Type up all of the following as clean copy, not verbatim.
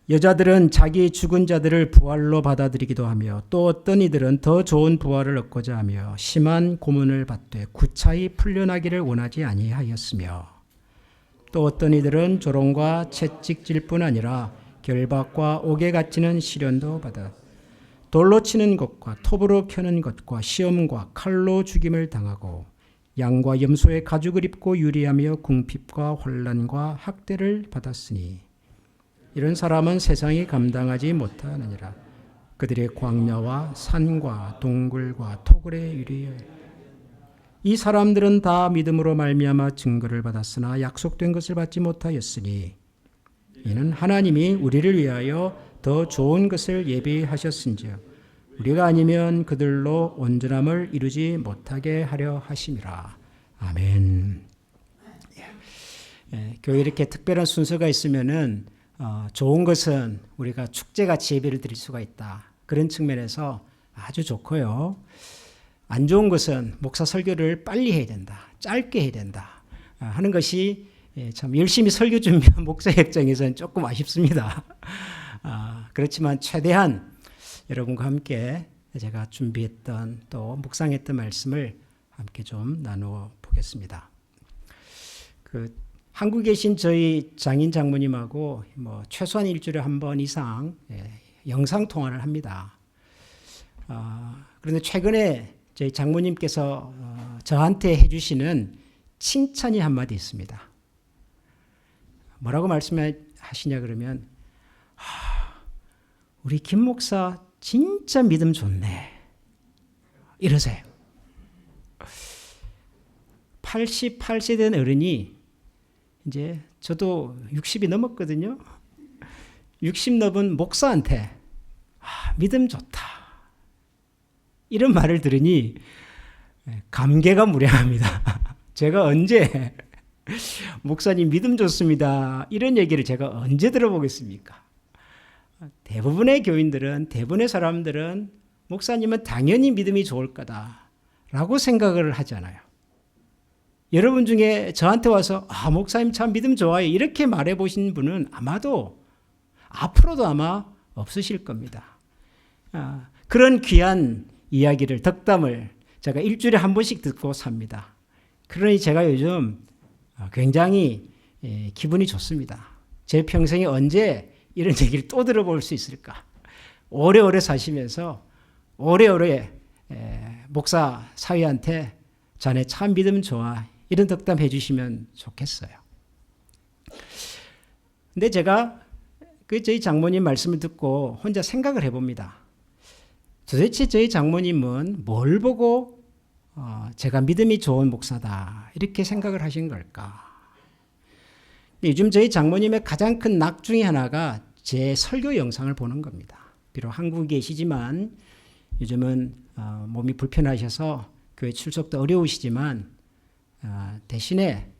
여자들은 자기 죽은 자들을 부활로 받아들이기도 하며 또 어떤 이들은 더 좋은 부활을 얻고자 하며 심한 고문을 받되 구차히 풀려나기를 원하지 아니하였으며 또 어떤 이들은 조롱과 채찍질 뿐 아니라 결박과 옥에 갇히는 시련도 받아 돌로 치는 것과 톱으로 켜는 것과 시험과 칼로 죽임을 당하고 양과 염소의 가죽을 입고 유리하며 궁핍과 환난과 학대를 받았으니 이런 사람은 세상이 감당하지 못하느니라. 그들의 광야와 산과 동굴과 토굴에 유리해 이 사람들은 다 믿음으로 말미암아 증거를 받았으나 약속된 것을 받지 못하였으니 이는 하나님이 우리를 위하여 더 좋은 것을 예비하셨은지요 우리가 아니면 그들로 온전함을 이루지 못하게 하려 하심이라. 아멘. 교회 이렇게 특별한 순서가 있으면은 좋은 것은 우리가 축제같이 예배를 드릴 수가 있다. 그런 측면에서 아주 좋고요. 안 좋은 것은 목사 설교를 빨리 해야 된다. 짧게 해야 된다. 하는 것이 참 열심히 설교 준비한 목사 입장에서는 조금 아쉽습니다. 그렇지만 최대한 여러분과 함께 제가 준비했던 또 묵상했던 말씀을 함께 좀 나누어 보겠습니다. 한국에 계신 저희 장인 장모님하고 최소한 일주일에 한 번 이상 영상 통화를 합니다. 그런데 최근에 저희 장모님께서 저한테 해주시는 칭찬이 한마디 있습니다. 뭐라고 말씀하시냐 그러면 우리 김 목사 진짜 믿음 좋네 이러세요. 88세 된 어른이 이제 저도 60이 넘었거든요. 60 넘은 목사한테 믿음 좋다 이런 말을 들으니 감개가 무량합니다. 제가 언제 목사님 믿음 좋습니다 이런 얘기를 제가 언제 들어보겠습니까? 대부분의 교인들은 대부분의 사람들은 목사님은 당연히 믿음이 좋을 거다라고 생각을 하잖아요. 여러분 중에 저한테 와서 목사님 참 믿음 좋아요 이렇게 말해보신 분은 아마도 앞으로도 아마 없으실 겁니다. 그런 귀한 이야기를 덕담을 제가 일주일에 한 번씩 듣고 삽니다. 그러니 제가 요즘 굉장히 기분이 좋습니다. 제 평생에 언제 이런 얘기를 또 들어볼 수 있을까. 오래오래 사시면서 오래오래 목사 사위한테 자네 참 믿음 좋아 이런 덕담 해주시면 좋겠어요. 근데 제가 저희 장모님 말씀을 듣고 혼자 생각을 해봅니다. 도대체 저희 장모님은 뭘 보고 제가 믿음이 좋은 목사다 이렇게 생각을 하신 걸까? 요즘 저희 장모님의 가장 큰 낙 중에 하나가 제 설교 영상을 보는 겁니다. 비록 한국에 계시지만 요즘은 몸이 불편하셔서 교회 출석도 어려우시지만 대신에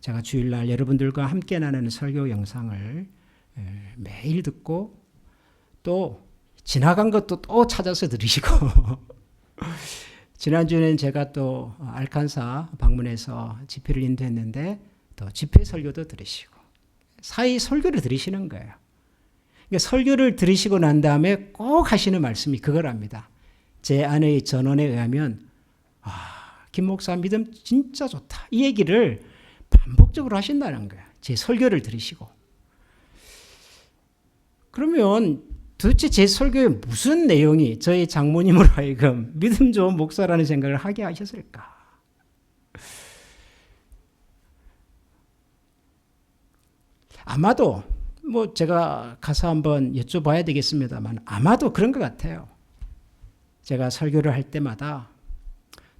제가 주일날 여러분들과 함께 나누는 설교 영상을 매일 듣고 또 지나간 것도 또 찾아서 들으시고 지난주에는 제가 또 알칸사 방문해서 집회를 인도했는데 또 집회 설교도 들으시고 사이 설교를 들으시는 거예요. 그러니까 설교를 들으시고 난 다음에 꼭 하시는 말씀이 그거랍니다. 제 아내의 전언에 의하면 김 목사 믿음 진짜 좋다. 이 얘기를 반복적으로 하신다는 거예요. 제 설교를 들으시고. 그러면 도대체 제 설교에 무슨 내용이 저희 장모님으로 하여금 믿음 좋은 목사라는 생각을 하게 하셨을까? 아마도 제가 가서 한번 여쭤봐야 되겠습니다만 아마도 그런 것 같아요. 제가 설교를 할 때마다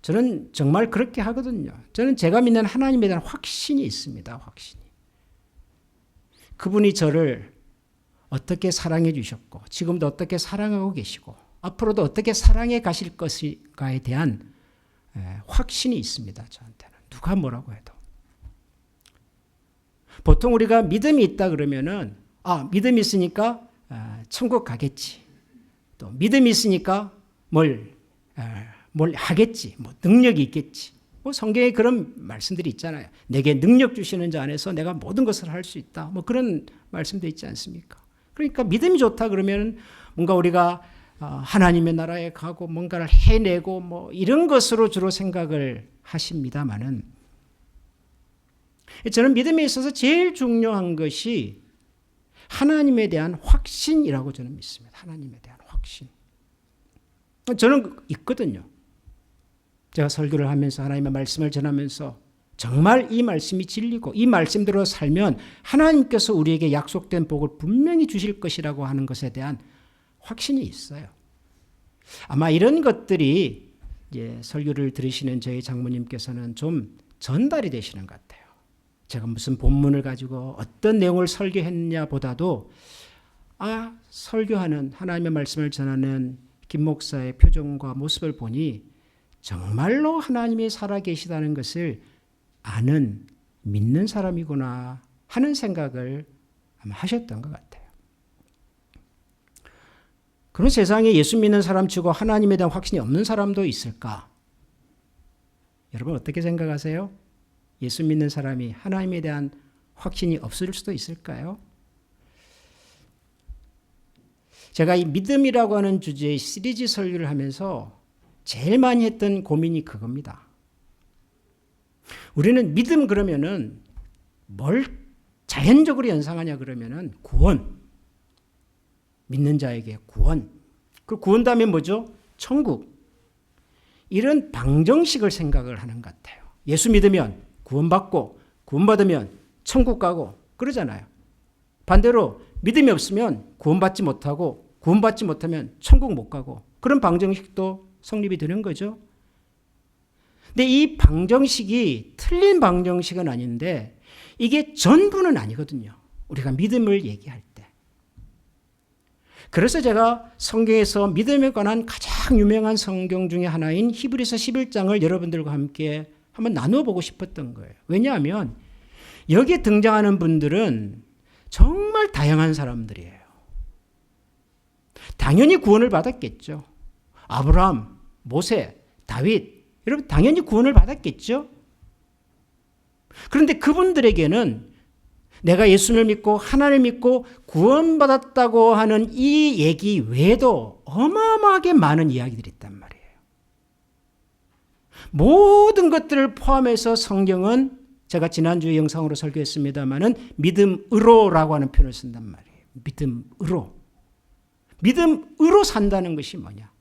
저는 정말 그렇게 하거든요. 저는 제가 믿는 하나님에 대한 확신이 있습니다. 확신이. 그분이 저를 어떻게 사랑해 주셨고 지금도 어떻게 사랑하고 계시고 앞으로도 어떻게 사랑해 가실 것인가에 대한 확신이 있습니다. 저한테는. 누가 뭐라고 해도. 보통 우리가 믿음이 있다 그러면은 믿음이 있으니까 천국 가겠지. 또 믿음이 있으니까 뭘 하겠지. 능력이 있겠지. 성경에 그런 말씀들이 있잖아요. 내게 능력 주시는 자 안에서 내가 모든 것을 할 수 있다. 그런 말씀도 있지 않습니까? 그러니까 믿음이 좋다 그러면 뭔가 우리가 하나님의 나라에 가고 뭔가를 해내고 뭐 이런 것으로 주로 생각을 하십니다만은, 저는 믿음에 있어서 제일 중요한 것이 하나님에 대한 확신이라고 저는 믿습니다. 하나님에 대한 확신. 저는 있거든요. 제가 설교를 하면서 하나님의 말씀을 전하면서 정말 이 말씀이 진리고 이 말씀대로 살면 하나님께서 우리에게 약속된 복을 분명히 주실 것이라고 하는 것에 대한 확신이 있어요. 아마 이런 것들이 이제 설교를 들으시는 저희 장모님께서는 좀 전달이 되시는 것 같아요. 제가 무슨 본문을 가지고 어떤 내용을 설교했냐 보다도 설교하는 하나님의 말씀을 전하는 김 목사의 표정과 모습을 보니 정말로 하나님이 살아계시다는 것을 아는 믿는 사람이구나 하는 생각을 아마 하셨던 것 같아요. 그런 세상에 예수 믿는 사람 치고 하나님에 대한 확신이 없는 사람도 있을까? 여러분 어떻게 생각하세요? 예수 믿는 사람이 하나님에 대한 확신이 없을 수도 있을까요? 제가 이 믿음이라고 하는 주제의 시리즈 설교를 하면서 제일 많이 했던 고민이 그겁니다. 우리는 믿음 그러면은 뭘 자연적으로 연상하냐 그러면은 구원. 믿는 자에게 구원. 그 구원 다음에 뭐죠? 천국. 이런 방정식을 생각을 하는 것 같아요. 예수 믿으면 구원받고 구원받으면 천국 가고 그러잖아요. 반대로 믿음이 없으면 구원받지 못하고 구원받지 못하면 천국 못 가고 그런 방정식도 성립이 되는 거죠. 근데 이 방정식이 틀린 방정식은 아닌데 이게 전부는 아니거든요. 우리가 믿음을 얘기할 때. 그래서 제가 성경에서 믿음에 관한 가장 유명한 성경 중에 하나인 히브리서 11장을 여러분들과 함께 한번 나눠보고 싶었던 거예요. 왜냐하면 여기에 등장하는 분들은 정말 다양한 사람들이에요. 당연히 구원을 받았겠죠. 아브라함, 모세, 다윗, 여러분 당연히 구원을 받았겠죠. 그런데 그분들에게는 내가 예수를 믿고 하나님을 믿고 구원받았다고 하는 이 얘기 외에도 어마어마하게 많은 이야기들이 있단 말이에요. 모든 것들을 포함해서 성경은 제가 지난주에 영상으로 설교했습니다마는 믿음으로라고 하는 표현을 쓴단 말이에요. 믿음으로. 믿음으로 산다는 것이 뭐냐?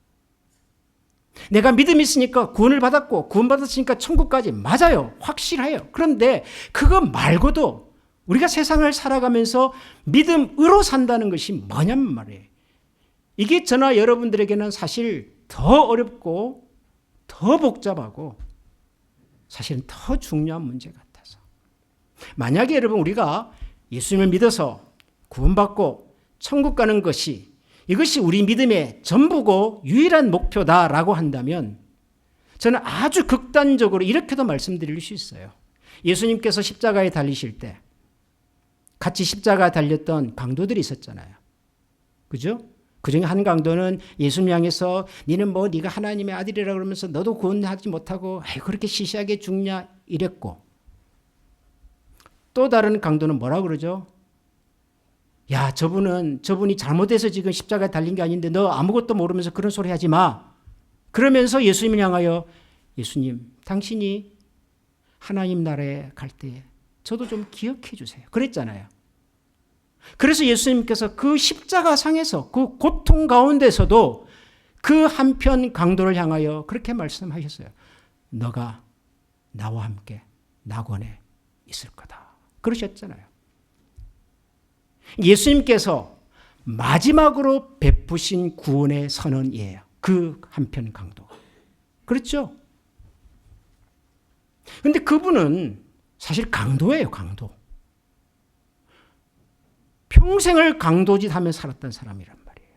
내가 믿음이 있으니까 구원을 받았고 구원받았으니까 천국까지 맞아요. 확실해요. 그런데 그거 말고도 우리가 세상을 살아가면서 믿음으로 산다는 것이 뭐냐면 말이에요. 이게 저나 여러분들에게는 사실 더 어렵고 더 복잡하고 사실은 더 중요한 문제 같아서. 만약에 여러분 우리가 예수님을 믿어서 구원받고 천국 가는 것이 이것이 우리 믿음의 전부고 유일한 목표다라고 한다면 저는 아주 극단적으로 이렇게도 말씀드릴 수 있어요. 예수님께서 십자가에 달리실 때 같이 십자가에 달렸던 강도들이 있었잖아요. 그죠? 그중에 한 강도는 예수님 향해서 니는 뭐 네가 하나님의 아들이라 그러면서 너도 구원하지 못하고 그렇게 시시하게 죽냐 이랬고, 또 다른 강도는 뭐라 그러죠? 야, 저분이 잘못해서 지금 십자가에 달린 게 아닌데 너 아무것도 모르면서 그런 소리 하지 마. 그러면서 예수님을 향하여 예수님, 당신이 하나님 나라에 갈 때 저도 좀 기억해 주세요. 그랬잖아요. 그래서 예수님께서 그 십자가 상에서 그 고통 가운데서도 그 한편 강도를 향하여 그렇게 말씀하셨어요. 너가 나와 함께 낙원에 있을 거다. 그러셨잖아요. 예수님께서 마지막으로 베푸신 구원의 선언이에요. 그 한편 강도가. 그렇죠? 그런데 그분은 사실 강도예요. 강도. 평생을 강도짓 하며 살았던 사람이란 말이에요.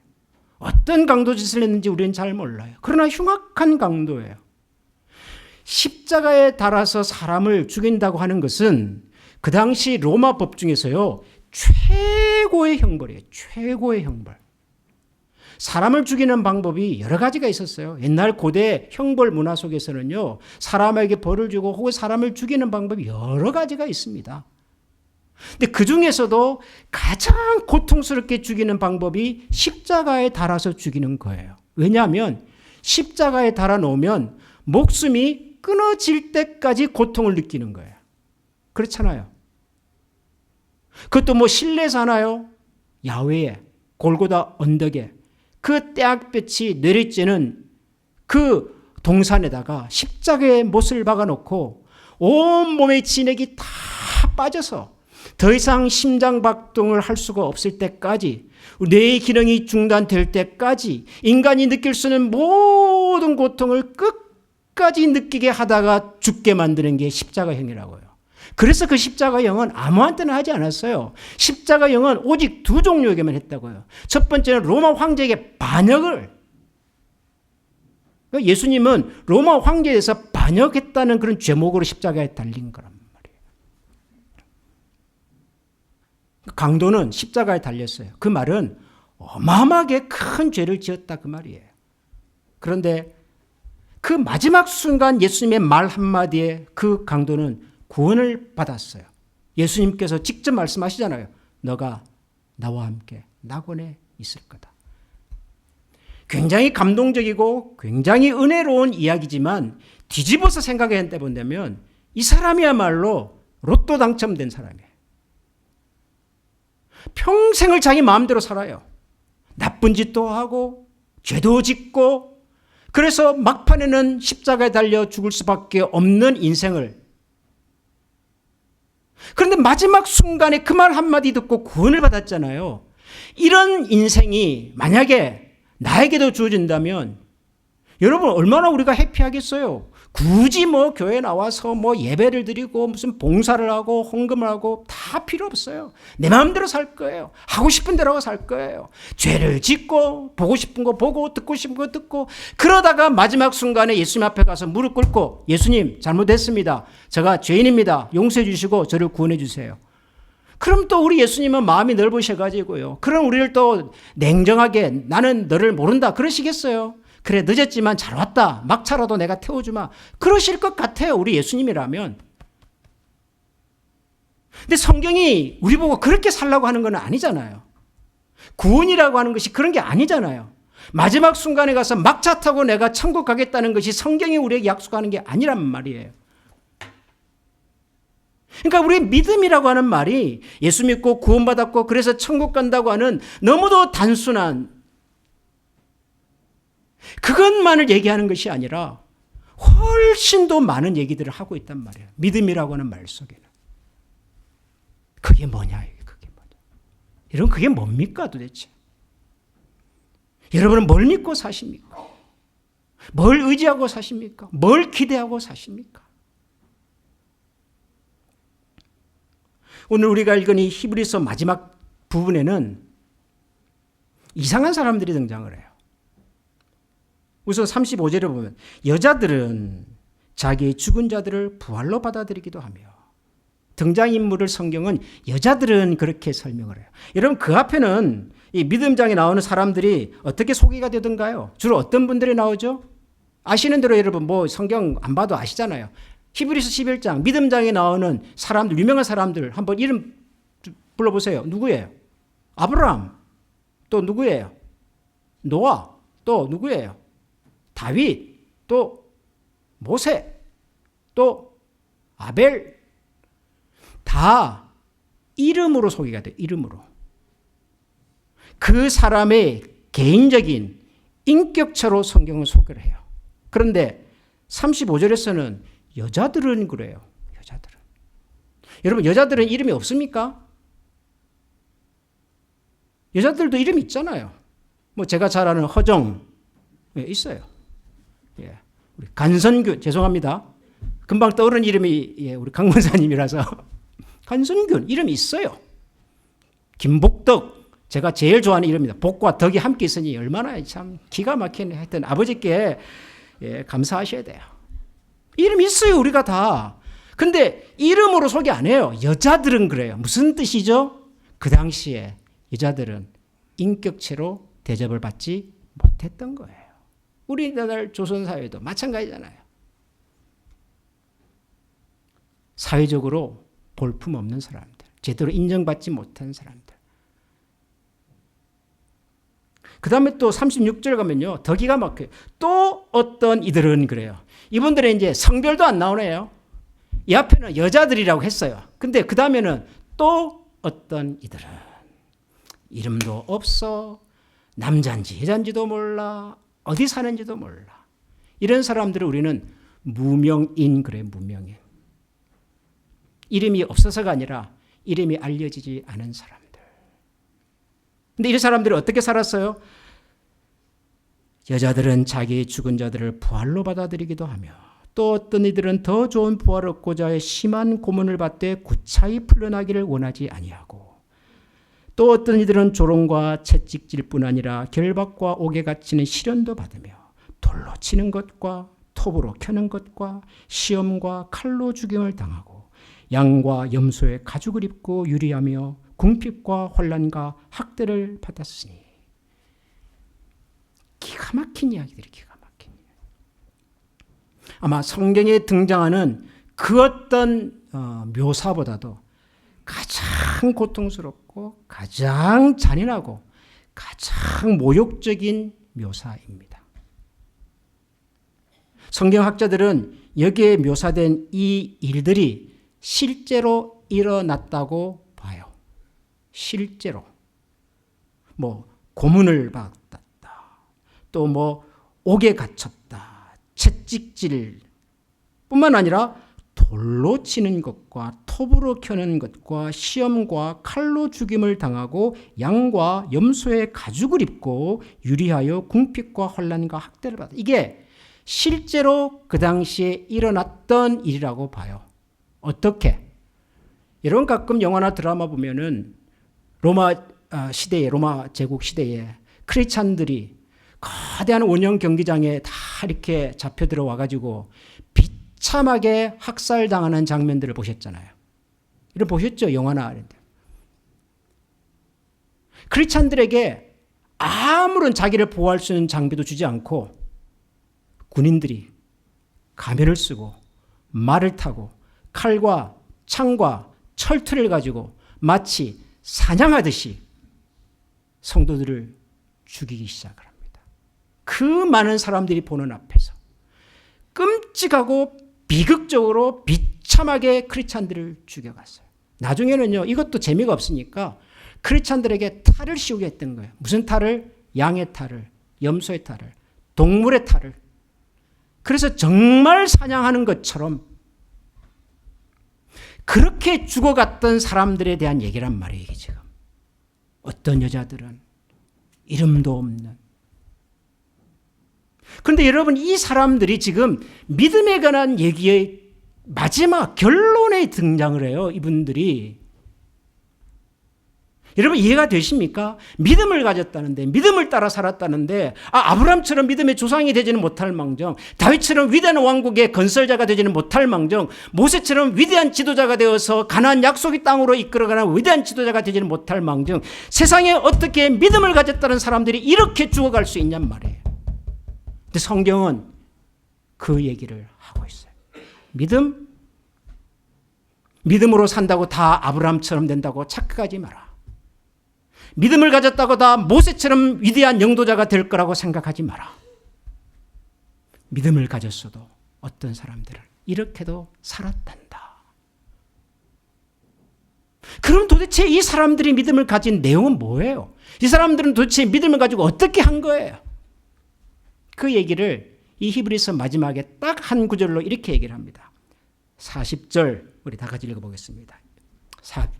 어떤 강도짓을 했는지 우리는 잘 몰라요. 그러나 흉악한 강도예요. 십자가에 달아서 사람을 죽인다고 하는 것은 그 당시 로마 법 중에서요, 최고의 형벌이에요. 최고의 형벌. 사람을 죽이는 방법이 여러 가지가 있었어요. 옛날 고대 형벌 문화 속에서는요, 사람에게 벌을 주고 혹은 사람을 죽이는 방법이 여러 가지가 있습니다. 근데 그 중에서도 가장 고통스럽게 죽이는 방법이 십자가에 달아서 죽이는 거예요. 왜냐하면 십자가에 달아 놓으면 목숨이 끊어질 때까지 고통을 느끼는 거예요. 그렇잖아요. 그것도 뭐 실내에서 하나요? 야외에, 골고다 언덕에 그 떼약볕이 내리쬐는 그 동산에다가 십자가에 못을 박아놓고 온몸의 진액이 다 빠져서 더 이상 심장박동을 할 수가 없을 때까지, 뇌의 기능이 중단될 때까지 인간이 느낄 수 있는 모든 고통을 끝까지 느끼게 하다가 죽게 만드는 게 십자가형이라고요. 그래서 그 십자가형은 아무한테나 하지 않았어요. 십자가형은 오직 두 종류에게만 했다고요. 첫 번째는 로마 황제에게 반역을, 예수님은 로마 황제에 대해서 반역했다는 그런 죄목으로 십자가에 달린 거란 말이에요. 강도는 십자가에 달렸어요. 그 말은 어마어마하게 큰 죄를 지었다 그 말이에요. 그런데 그 마지막 순간 예수님의 말 한마디에 그 강도는 구원을 받았어요. 예수님께서 직접 말씀하시잖아요. 너가 나와 함께 낙원에 있을 거다. 굉장히 감동적이고 굉장히 은혜로운 이야기지만 뒤집어서 생각해 본다면 이 사람이야말로 로또 당첨된 사람이에요. 평생을 자기 마음대로 살아요. 나쁜 짓도 하고 죄도 짓고, 그래서 막판에는 십자가에 달려 죽을 수밖에 없는 인생을, 그런데 마지막 순간에 그 말 한마디 듣고 구원을 받았잖아요. 이런 인생이 만약에 나에게도 주어진다면 여러분 얼마나 우리가 해피하겠어요. 굳이 뭐 교회 나와서 뭐 예배를 드리고 무슨 봉사를 하고 헌금을 하고 다 필요 없어요. 내 마음대로 살 거예요. 하고 싶은 대로 살 거예요. 죄를 짓고 보고 싶은 거 보고 듣고 싶은 거 듣고, 그러다가 마지막 순간에 예수님 앞에 가서 무릎 꿇고 예수님 잘못했습니다. 제가 죄인입니다. 용서해 주시고 저를 구원해 주세요. 그럼 또 우리 예수님은 마음이 넓으셔가지고요. 그럼 우리를 또 냉정하게 나는 너를 모른다 그러시겠어요? 그래 늦었지만 잘 왔다. 막차라도 내가 태워주마. 그러실 것 같아요. 우리 예수님이라면. 근데 성경이 우리 보고 그렇게 살라고 하는 건 아니잖아요. 구원이라고 하는 것이 그런 게 아니잖아요. 마지막 순간에 가서 막차 타고 내가 천국 가겠다는 것이 성경이 우리에게 약속하는 게 아니란 말이에요. 그러니까 우리의 믿음이라고 하는 말이 예수 믿고 구원받았고 그래서 천국 간다고 하는 너무도 단순한 그것만을 얘기하는 것이 아니라 훨씬 더 많은 얘기들을 하고 있단 말이에요. 믿음이라고 하는 말 속에는. 그게 뭐냐? 그게 뭐냐? 여러분 그게 뭡니까 도대체? 여러분은 뭘 믿고 사십니까? 뭘 의지하고 사십니까? 뭘 기대하고 사십니까? 오늘 우리가 읽은 이 히브리서 마지막 부분에는 이상한 사람들이 등장을 해요. 우선 35절에 보면 여자들은 자기의 죽은 자들을 부활로 받아들이기도 하며, 등장인물을 성경은 여자들은 그렇게 설명을 해요. 여러분 그 앞에는 이 믿음장에 나오는 사람들이 어떻게 소개가 되던가요? 주로 어떤 분들이 나오죠? 아시는 대로 여러분 뭐 성경 안 봐도 아시잖아요. 히브리서 11장 믿음장에 나오는 사람들, 유명한 사람들 한번 이름 불러보세요. 누구예요? 아브라함. 또 누구예요? 노아. 또 누구예요? 다윗. 또 모세. 또 아벨. 다 이름으로 소개가 돼요. 이름으로. 그 사람의 개인적인 인격체로 성경을 소개를 해요. 그런데 35절에서는 여자들은 그래요. 여자들은. 여러분 여자들은 이름이 없습니까? 여자들도 이름이 있잖아요. 뭐 제가 잘 아는 허정 있어요. 예. 우리 간선균, 죄송합니다. 금방 떠오르는 이름이 우리 강 목사님이라서 간선균 이름이 있어요. 김복덕, 제가 제일 좋아하는 이름입니다. 복과 덕이 함께 있으니 얼마나 참 기가 막히네. 하여튼 아버지께 감사하셔야 돼요. 이름이 있어요, 우리가 다. 근데 이름으로 소개 안 해요. 여자들은 그래요. 무슨 뜻이죠? 그 당시에 여자들은 인격체로 대접을 받지 못했던 거예요. 우리나라 조선사회도 마찬가지잖아요. 사회적으로 볼품없는 사람들, 제대로 인정받지 못한 사람들. 그 다음에 또 36절 가면요. 더 기가 막혀요. 또 어떤 이들은 그래요. 이분들은 이제 성별도 안 나오네요. 이 앞에는 여자들이라고 했어요. 근데 그 다음에는 또 어떤 이들은 이름도 없어, 남자인지 여자인지도 몰라, 어디 사는지도 몰라. 이런 사람들을 우리는 무명인 그래, 무명인. 이름이 없어서가 아니라 이름이 알려지지 않은 사람들. 근데 이 사람들이 어떻게 살았어요? 여자들은 자기의 죽은 자들을 부활로 받아들이기도 하며 또 어떤 이들은 더 좋은 부활을 얻고자 해 심한 고문을 받되 구차히 풀려나기를 원하지 아니하고 또 어떤 이들은 조롱과 채찍질뿐 아니라 결박과 옥에 갇히는 시련도 받으며 돌로 치는 것과 톱으로 켜는 것과 시험과 칼로 죽임을 당하고 양과 염소의 가죽을 입고 유리하며 궁핍과 환난과 학대를 받았으니. 기가 막힌 이야기들이 기가 막힌 이야기. 아마 성경에 등장하는 그 어떤 묘사보다도 가장 고통스럽고 가장 잔인하고 가장 모욕적인 묘사입니다. 성경학자들은 여기에 묘사된 이 일들이 실제로 일어났다고 봐요. 실제로. 고문을 받았다. 또 옥에 갇혔다. 채찍질 뿐만 아니라 돌로 치는 것과 톱으로 켜는 것과 시험과 칼로 죽임을 당하고 양과 염소의 가죽을 입고 유리하여 궁핍과 환난과 학대를 받았다. 이게 실제로 그 당시에 일어났던 일이라고 봐요. 어떻게? 여러분 가끔 영화나 드라마 보면은 로마 제국 시대에 크리스찬들이 거대한 원형 경기장에 다 이렇게 잡혀 들어와가지고 비참하게 학살당하는 장면들을 보셨잖아요. 이런 보셨죠? 영화나. 크리스찬들에게 아무런 자기를 보호할 수 있는 장비도 주지 않고 군인들이 가면을 쓰고 말을 타고 칼과 창과 철퇴를 가지고 마치 사냥하듯이 성도들을 죽이기 시작을 합니다. 그 많은 사람들이 보는 앞에서 끔찍하고 비극적으로 비참하게 크리스찬들을 죽여갔어요. 나중에는요, 이것도 재미가 없으니까 크리스찬들에게 탈을 씌우게 했던 거예요. 무슨 탈을? 양의 탈을, 염소의 탈을, 동물의 탈을. 그래서 정말 사냥하는 것처럼 그렇게 죽어갔던 사람들에 대한 얘기란 말이에요, 이게 지금. 어떤 여자들은 이름도 없는. 그런데 여러분, 이 사람들이 지금 믿음에 관한 얘기의 마지막 결론에 등장을 해요, 이분들이. 여러분 이해가 되십니까? 믿음을 가졌다는데, 믿음을 따라 살았다는데, 아브라함처럼 믿음의 조상이 되지는 못할 망정, 다윗처럼 위대한 왕국의 건설자가 되지는 못할 망정, 모세처럼 위대한 지도자가 되어서 가나안 약속의 땅으로 이끌어가는 위대한 지도자가 되지는 못할 망정, 세상에 어떻게 믿음을 가졌다는 사람들이 이렇게 죽어갈 수 있냔 말이에요. 근데 성경은 그 얘기를 하고 있어요. 믿음으로 산다고 다 아브라함처럼 된다고 착각하지 마라. 믿음을 가졌다고 다 모세처럼 위대한 영도자가 될 거라고 생각하지 마라. 믿음을 가졌어도 어떤 사람들은 이렇게도 살았단다. 그럼 도대체 이 사람들이 믿음을 가진 내용은 뭐예요? 이 사람들은 도대체 믿음을 가지고 어떻게 한 거예요? 그 얘기를 이 히브리서 마지막에 딱 한 구절로 이렇게 얘기를 합니다. 40절 우리 다 같이 읽어보겠습니다.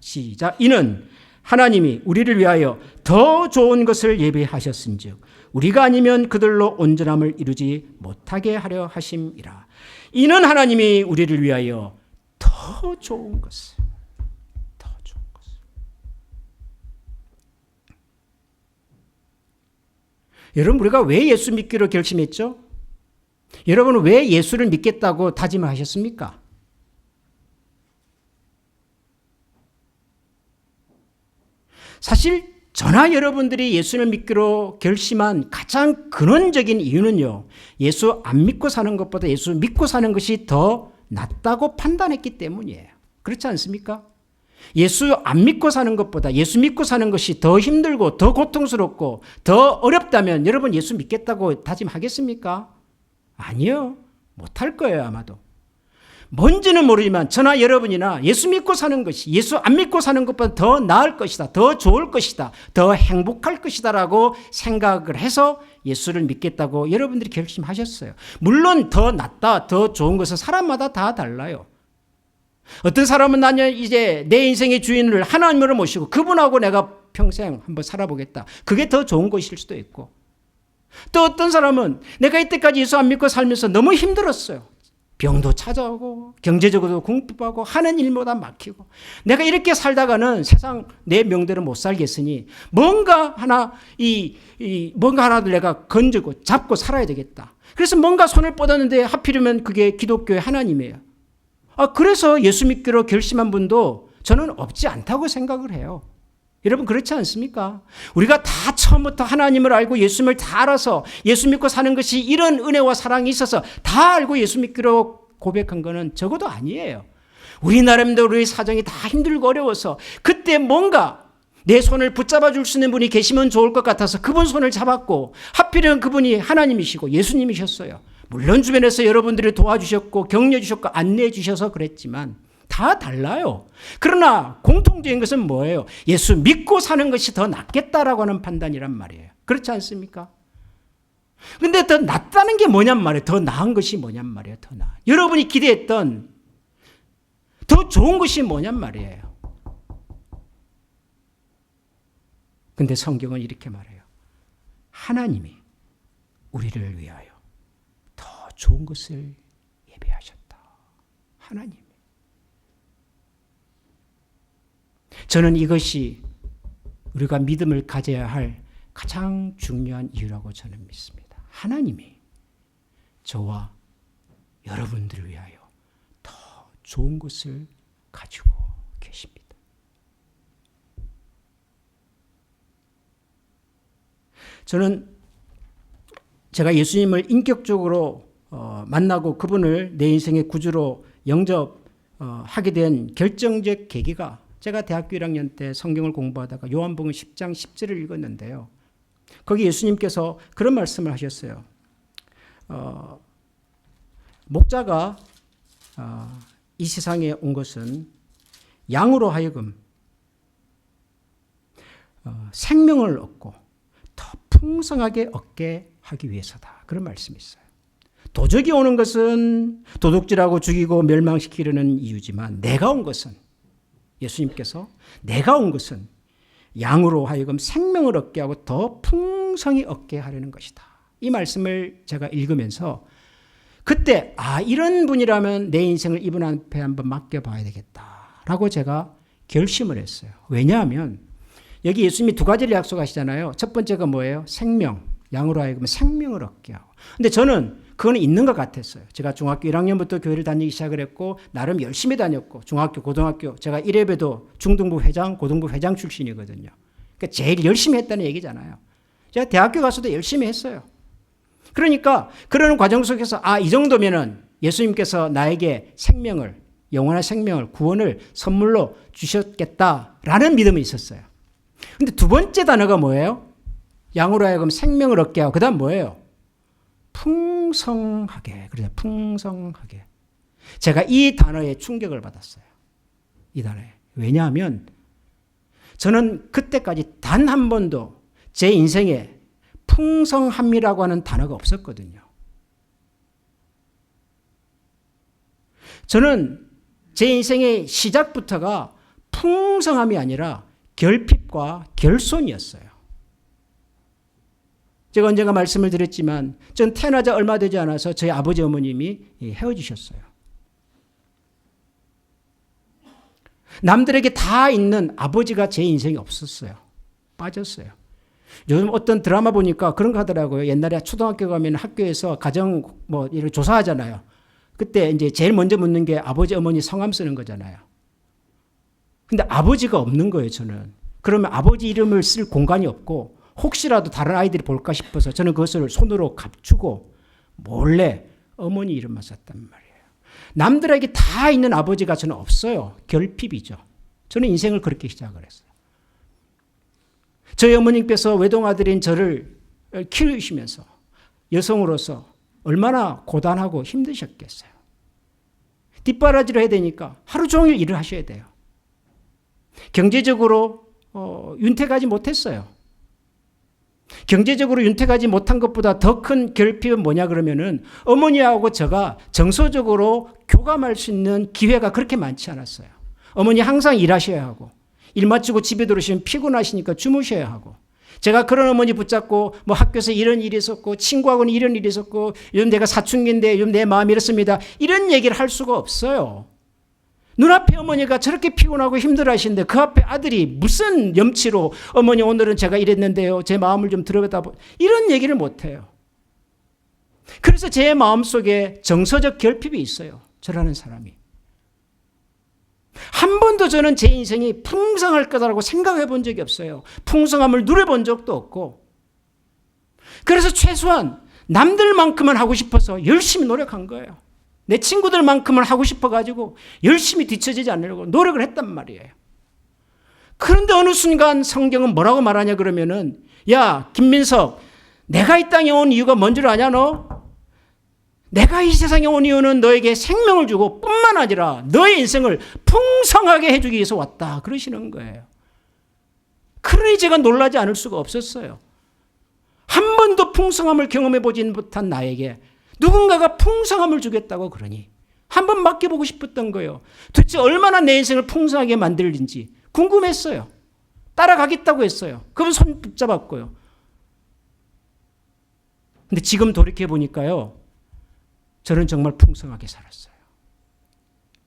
시작. 이는 하나님이 우리를 위하여 더 좋은 것을 예비하셨은즉 우리가 아니면 그들로 온전함을 이루지 못하게 하려 하심이라. 이는 하나님이 우리를 위하여 더 좋은 것을, 더 좋은 것을. 여러분, 우리가 왜 예수 믿기로 결심했죠? 여러분은 왜 예수를 믿겠다고 다짐을 하셨습니까? 사실 저나 여러분들이 예수를 믿기로 결심한 가장 근원적인 이유는요, 예수 안 믿고 사는 것보다 예수 믿고 사는 것이 더 낫다고 판단했기 때문이에요. 그렇지 않습니까? 예수 안 믿고 사는 것보다 예수 믿고 사는 것이 더 힘들고 더 고통스럽고 더 어렵다면 여러분 예수 믿겠다고 다짐하겠습니까? 아니요. 못할 거예요, 아마도. 뭔지는 모르지만 저나 여러분이나 예수 믿고 사는 것이 예수 안 믿고 사는 것보다 더 나을 것이다, 더 좋을 것이다, 더 행복할 것이다 라고 생각을 해서 예수를 믿겠다고 여러분들이 결심하셨어요. 물론 더 낫다, 더 좋은 것은 사람마다 다 달라요. 어떤 사람은 나는 이제 내 인생의 주인을 하나님으로 모시고 그분하고 내가 평생 한번 살아보겠다. 그게 더 좋은 것일 수도 있고, 또 어떤 사람은 내가 이때까지 예수 안 믿고 살면서 너무 힘들었어요. 병도 찾아오고 경제적으로도 궁핍하고 하는 일마다 막히고 내가 이렇게 살다가는 세상 내 명대로 못 살겠으니 뭔가 하나를 내가 건지고 잡고 살아야 되겠다. 그래서 뭔가 손을 뻗었는데 하필이면 그게 기독교의 하나님이에요. 그래서 예수 믿기로 결심한 분도 저는 없지 않다고 생각을 해요. 여러분 그렇지 않습니까? 우리가 다 처음부터 하나님을 알고 예수님을 다 알아서 예수 믿고 사는 것이 이런 은혜와 사랑이 있어서 다 알고 예수 믿기로 고백한 거는 적어도 아니에요. 우리 나름대로 우리 사정이 다 힘들고 어려워서 그때 뭔가 내 손을 붙잡아 줄 수 있는 분이 계시면 좋을 것 같아서 그분 손을 잡았고 하필이면 그분이 하나님이시고 예수님이셨어요. 물론 주변에서 여러분들이 도와주셨고 격려 주셨고 안내해 주셔서 그랬지만 다 달라요. 그러나 공통적인 것은 뭐예요? 예수 믿고 사는 것이 더 낫겠다라고 하는 판단이란 말이에요. 그렇지 않습니까? 근데 더 낫다는 게 뭐냔 말이에요. 더 나은 것이 뭐냔 말이에요. 더 나은. 여러분이 기대했던 더 좋은 것이 뭐냔 말이에요. 근데 성경은 이렇게 말해요. 하나님이 우리를 위하여 더 좋은 것을 예비하셨다. 하나님. 저는 이것이 우리가 믿음을 가져야 할 가장 중요한 이유라고 저는 믿습니다. 하나님이 저와 여러분들을 위하여 더 좋은 것을 가지고 계십니다. 저는 제가 예수님을 인격적으로 만나고 그분을 내 인생의 구주로 영접하게 된 결정적 계기가 제가 대학교 1학년 때 성경을 공부하다가 요한복음 10장 10절을 읽었는데요. 거기 예수님께서 그런 말씀을 하셨어요. 목자가 이 세상에 온 것은 양으로 하여금 생명을 얻고 더 풍성하게 얻게 하기 위해서다. 그런 말씀이 있어요. 도적이 오는 것은 도둑질하고 죽이고 멸망시키려는 이유지만 내가 온 것은 예수님께서 내가 온 것은 양으로 하여금 생명을 얻게 하고 더 풍성히 얻게 하려는 것이다. 이 말씀을 제가 읽으면서 그때 이런 분이라면 내 인생을 이분 앞에 한번 맡겨봐야 되겠다라고 제가 결심을 했어요. 왜냐하면 여기 예수님이 두 가지를 약속하시잖아요. 첫 번째가 뭐예요? 생명, 양으로 하여금 생명을 얻게 하고. 근데 저는 그거는 있는 것 같았어요. 제가 중학교 1학년부터 교회를 다니기 시작을 했고 나름 열심히 다녔고 중학교, 고등학교 제가 1회배도 중등부 회장, 고등부 회장 출신이거든요. 그러니까 제일 열심히 했다는 얘기잖아요. 제가 대학교 가서도 열심히 했어요. 그러니까 그러는 과정 속에서 이 정도면은 예수님께서 나에게 생명을, 영원한 생명을, 구원을 선물로 주셨겠다라는 믿음이 있었어요. 근데 두 번째 단어가 뭐예요? 양으로 하여금 생명을 얻게 하고 그다음 뭐예요? 풍성하게. 그래서 풍성하게. 제가 이 단어에 충격을 받았어요. 이 단어에. 왜냐하면 저는 그때까지 단 한 번도 제 인생에 풍성함이라고 하는 단어가 없었거든요. 저는 제 인생의 시작부터가 풍성함이 아니라 결핍과 결손이었어요. 제가 언젠가 말씀을 드렸지만 전 태어나자 얼마 되지 않아서 저희 아버지 어머님이 헤어지셨어요. 남들에게 다 있는 아버지가 제 인생에 없었어요. 빠졌어요. 요즘 어떤 드라마 보니까 그런 거 하더라고요. 옛날에 초등학교 가면 학교에서 가정 이렇게 조사하잖아요. 그때 이제 제일 먼저 묻는 게 아버지 어머니 성함 쓰는 거잖아요. 근데 아버지가 없는 거예요, 저는. 그러면 아버지 이름을 쓸 공간이 없고 혹시라도 다른 아이들이 볼까 싶어서 저는 그것을 손으로 감추고 몰래 어머니 이름만 썼단 말이에요. 남들에게 다 있는 아버지가 저는 없어요. 결핍이죠. 저는 인생을 그렇게 시작을 했어요. 저희 어머님께서 외동아들인 저를 키우시면서 여성으로서 얼마나 고단하고 힘드셨겠어요. 뒷바라지를 해야 되니까 하루 종일 일을 하셔야 돼요. 경제적으로 윤택하지 못했어요. 경제적으로 윤택하지 못한 것보다 더 큰 결핍은 뭐냐 그러면은 어머니하고 제가 정서적으로 교감할 수 있는 기회가 그렇게 많지 않았어요. 어머니 항상 일하셔야 하고 일 마치고 집에 들어오시면 피곤하시니까 주무셔야 하고 제가 그런 어머니 붙잡고 뭐 학교에서 이런 일이 있었고 친구하고는 이런 일이 있었고 요즘 내가 사춘기인데 요즘 내 마음이 이렇습니다. 이런 얘기를 할 수가 없어요. 눈앞에 어머니가 저렇게 피곤하고 힘들어하시는데 그 앞에 아들이 무슨 염치로 어머니 오늘은 제가 이랬는데요. 제 마음을 좀 들여다 이런 얘기를 못해요. 그래서 제 마음속에 정서적 결핍이 있어요. 저라는 사람이. 한 번도 저는 제 인생이 풍성할 거다라고 생각해 본 적이 없어요. 풍성함을 누려본 적도 없고. 그래서 최소한 남들만큼은 하고 싶어서 열심히 노력한 거예요. 내 친구들만큼은 하고 싶어가지고 열심히 뒤처지지 않으려고 노력을 했단 말이에요. 그런데 어느 순간 성경은 뭐라고 말하냐 그러면은 야 김민석 내가 이 땅에 온 이유가 뭔 줄 아냐 너? 내가 이 세상에 온 이유는 너에게 생명을 주고 뿐만 아니라 너의 인생을 풍성하게 해주기 위해서 왔다 그러시는 거예요. 그러니 제가 놀라지 않을 수가 없었어요. 한 번도 풍성함을 경험해보지 못한 나에게 누군가가 풍성함을 주겠다고 그러니 한번 맡겨보고 싶었던 거예요. 도대체 얼마나 내 인생을 풍성하게 만들는지 궁금했어요. 따라가겠다고 했어요. 그분 손 붙잡았고요. 근데 지금 돌이켜보니까요. 저는 정말 풍성하게 살았어요.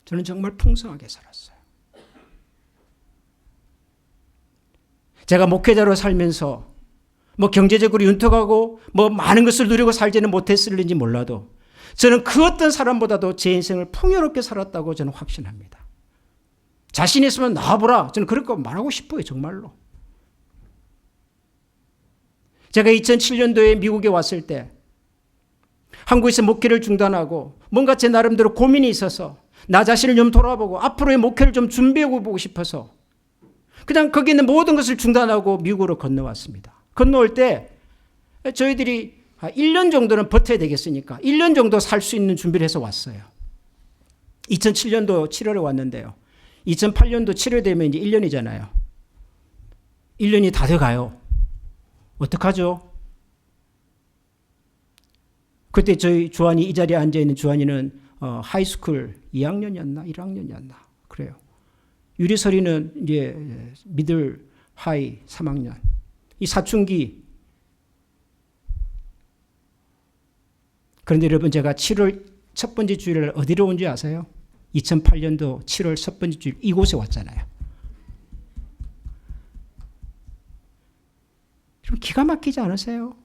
저는 정말 풍성하게 살았어요. 제가 목회자로 살면서 뭐 경제적으로 윤택하고 뭐 많은 것을 누리고 살지는 못했을는지 몰라도 저는 그 어떤 사람보다도 제 인생을 풍요롭게 살았다고 저는 확신합니다. 자신 있으면 나와보라. 저는 그럴 거 말하고 싶어요. 정말로. 제가 2007년도에 미국에 왔을 때 한국에서 목회를 중단하고 뭔가 제 나름대로 고민이 있어서 나 자신을 좀 돌아보고 앞으로의 목회를 좀 준비해보고 싶어서 그냥 거기 있는 모든 것을 중단하고 미국으로 건너왔습니다. 건너올 때 저희들이 1년 정도는 버텨야 되겠으니까 1년 정도 살 수 있는 준비를 해서 왔어요. 2007년도 7월에 왔는데요. 2008년도 7월 되면 이제 1년이잖아요. 1년이 다 돼가요. 어떡하죠? 그때 저희 주한이 이 자리에 앉아있는 주한이는 하이스쿨 2학년이었나 1학년이었나 그래요. 유리설이는 이제 미들 하이 3학년. 이 사춘기. 그런데 여러분 제가 7월 첫 번째 주일날 어디로 온지 아세요? 2008년도 7월 첫 번째 주일 이곳에 왔잖아요. 여러분 기가 막히지 않으세요?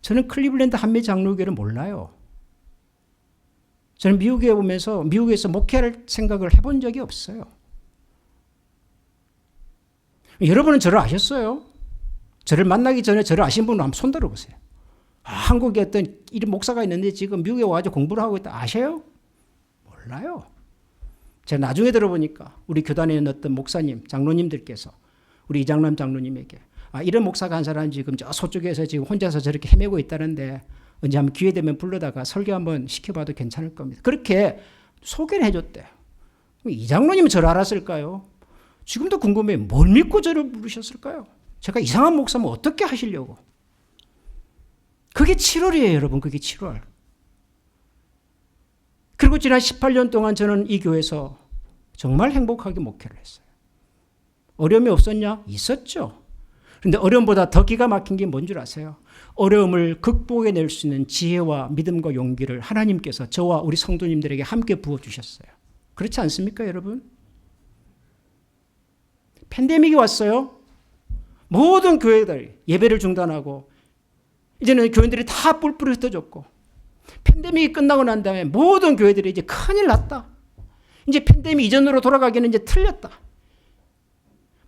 저는 클리블랜드 한미 장로교를 몰라요. 저는 미국에 오면서 미국에서 목회할 생각을 해본 적이 없어요. 여러분은 저를 아셨어요? 저를 만나기 전에 저를 아신 분은 한번 손 들어보세요. 한국에 어떤 이런 목사가 있는데 지금 미국에 와서 공부를 하고 있다 아셔요? 몰라요. 제가 나중에 들어보니까 우리 교단에 있는 어떤 목사님, 장로님들께서 우리 이장남 장로님에게 이런 목사가 한 사람이 지금 저 서쪽에서 지금 혼자서 저렇게 헤매고 있다는데 언제 한번 기회 되면 불러다가 설교 한번 시켜봐도 괜찮을 겁니다. 그렇게 소개를 해줬대요. 이 장로님은 저를 알았을까요? 지금도 궁금해요. 뭘 믿고 저를 부르셨을까요? 제가 이상한 목사면 어떻게 하시려고? 그게 7월이에요, 여러분. 그게 7월. 그리고 지난 18년 동안 저는 이 교회에서 정말 행복하게 목회를 했어요. 어려움이 없었냐? 있었죠. 그런데 어려움보다 더 기가 막힌 게 뭔 줄 아세요? 어려움을 극복해낼 수 있는 지혜와 믿음과 용기를 하나님께서 저와 우리 성도님들에게 함께 부어주셨어요. 그렇지 않습니까, 여러분? 팬데믹이 왔어요. 모든 교회들이 예배를 중단하고 이제는 교인들이 다 뿔뿔이 흩어졌고 팬데믹이 끝나고 난 다음에 모든 교회들이 이제 큰일 났다. 이제 팬데믹 이전으로 돌아가기는 이제 틀렸다.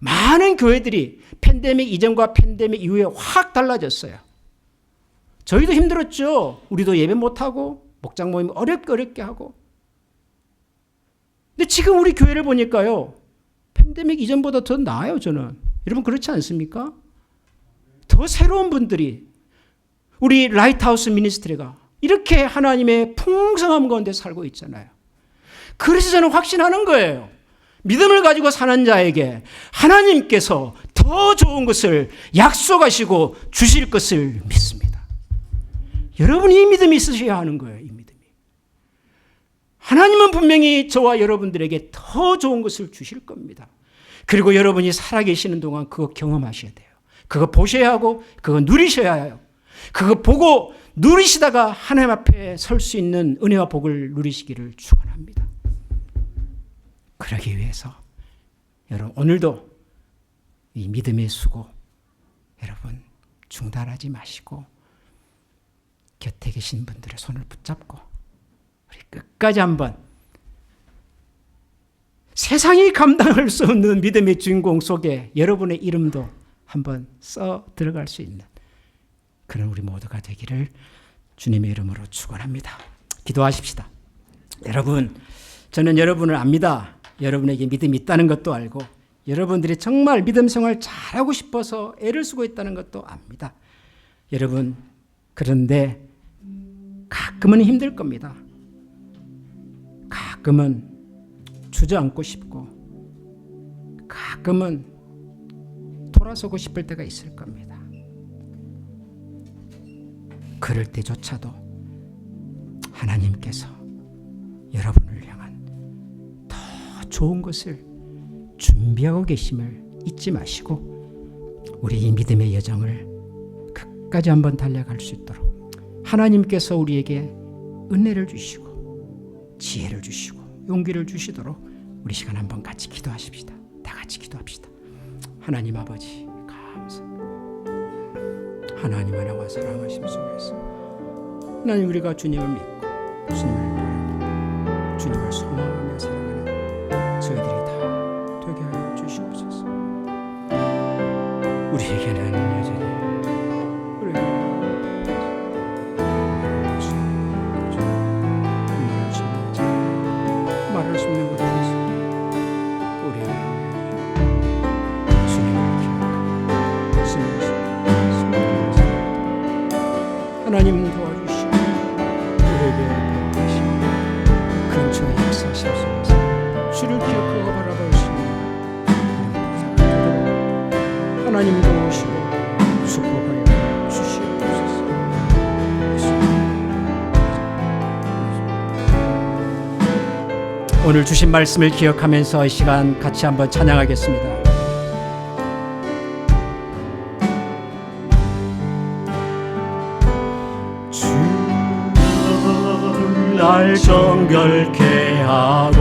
많은 교회들이 팬데믹 이전과 팬데믹 이후에 확 달라졌어요. 저희도 힘들었죠. 우리도 예배 못하고 목장 모임 어렵게 하고 근데 지금 우리 교회를 보니까요, 팬데믹 이전보다 더 나아요, 저는. 여러분 그렇지 않습니까? 더 새로운 분들이, 우리 라이트하우스 미니스트리가 이렇게 하나님의 풍성함 가운데 살고 있잖아요. 그래서 저는 확신하는 거예요. 믿음을 가지고 사는 자에게 하나님께서 더 좋은 것을 약속하시고 주실 것을 믿습니다. 여러분이 이 믿음이 있으셔야 하는 거예요. 이 믿음이. 하나님은 분명히 저와 여러분들에게 더 좋은 것을 주실 겁니다. 그리고 여러분이 살아계시는 동안 그거 경험하셔야 돼요. 그거 보셔야 하고 그거 누리셔야 해요. 그거 보고 누리시다가 하나님 앞에 설 수 있는 은혜와 복을 누리시기를 축원합니다. 그러기 위해서 여러분 오늘도 이 믿음의 수고 여러분 중단하지 마시고 곁에 계신 분들의 손을 붙잡고 우리 끝까지 한번 세상이 감당할 수 없는 믿음의 주인공 속에 여러분의 이름도 한번 써 들어갈 수 있는 그런 우리 모두가 되기를 주님의 이름으로 축원합니다. 기도하십시다. 여러분, 저는 여러분을 압니다. 여러분에게 믿음이 있다는 것도 알고 여러분들이 정말 믿음 생활 잘하고 싶어서 애를 쓰고 있다는 것도 압니다. 여러분, 그런데 가끔은 힘들 겁니다. 가끔은 주저앉고 싶고 가끔은 돌아서고 싶을 때가 있을 겁니다. 그럴 때조차도 하나님께서 여러분을 향한 더 좋은 것을 준비하고 계심을 잊지 마시고 우리 이 믿음의 여정을 끝까지 한번 달려갈 수 있도록 하나님께서 우리에게 은혜를 주시고 지혜를 주시고 용기를 주시도록 우리 시간 한번 같이 기도하십시다. 다 같이 기도합시다. 하나님 아버지 감사합니다. 하나님 하나와 사랑하심 속에서 하나님 우리가 주님을 믿고 주님을 바라보고 주님을 소망하며 살아가는 저희들이 다 되게 하여 주시옵소서. 우리에게는 여전히 말할 수 없는 것에 대해서 우리에게 하나님 도와주시고 우리에게 하시고 근처에 역사하시옵소서. 주를 기억하고 바라볼 수 있는 하나님 도우시고 축복하여 주시옵소서. 오늘 주신 말씀을 기억하면서 이 시간 같이 한번 찬양하겠습니다. 날 정결케 하고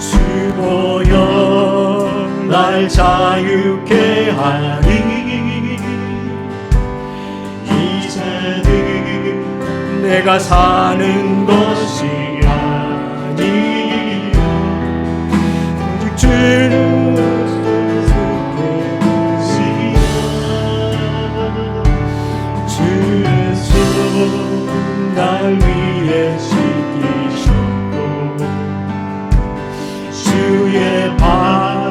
주 보여 날 자유케 하리. 이제는 내가 사는 것이 아니요 오직 주를 날 위해 씻기셨고 주의 발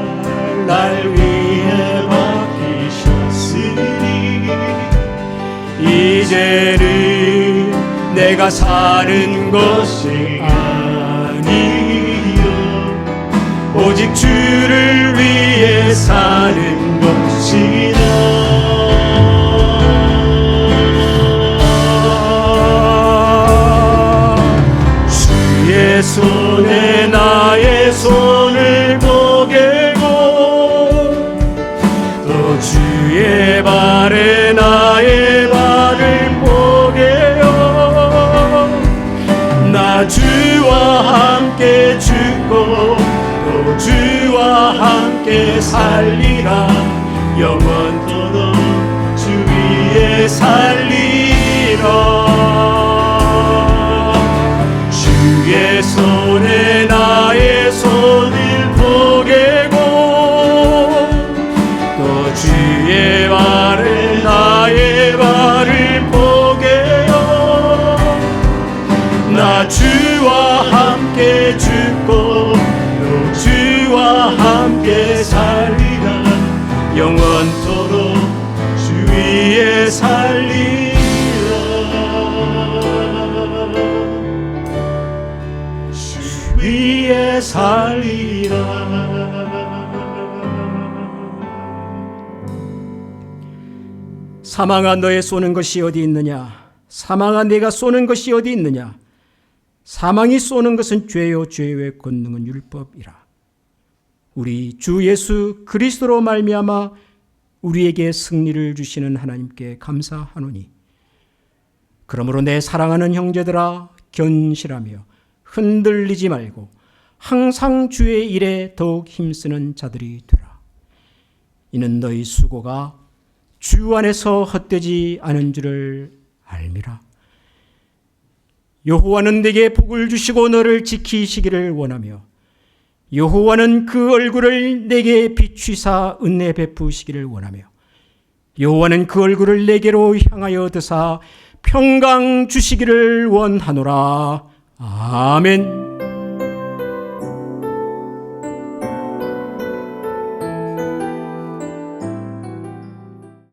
날 위해 박히셨으니 이제는 내가 사는 것이 아니요 오직 주를 위해 사는 것이다. 손에 나의 손을 보게고 또 주의 발에 나의 발을 보게요. 나 주와 함께 죽고 또 주와 함께 살리라. 영원토록 주 위에 살리라. 주의 손에 나의 손을 보게고 또 주의 발에 나의 발을 보게요. 나 주와 함께 영원토록 주 위에 살리라. 주 위에 살리라. 사망아, 너의 쏘는 것이 어디 있느냐? 사망아, 내가 쏘는 것이 어디 있느냐? 사망이 쏘는 것은 죄요, 죄의 권능은 율법이라. 우리 주 예수 그리스도로 말미암아 우리에게 승리를 주시는 하나님께 감사하노니, 그러므로 내 사랑하는 형제들아, 견실하며 흔들리지 말고 항상 주의 일에 더욱 힘쓰는 자들이 되라. 이는 너희 수고가 주 안에서 헛되지 않은 줄을 알미라. 여호와는 내게 복을 주시고 너를 지키시기를 원하며, 여호와는 그 얼굴을 내게 비추사 은혜 베푸시기를 원하며, 여호와는 그 얼굴을 내게로 향하여 드사 평강 주시기를 원하노라. 아멘.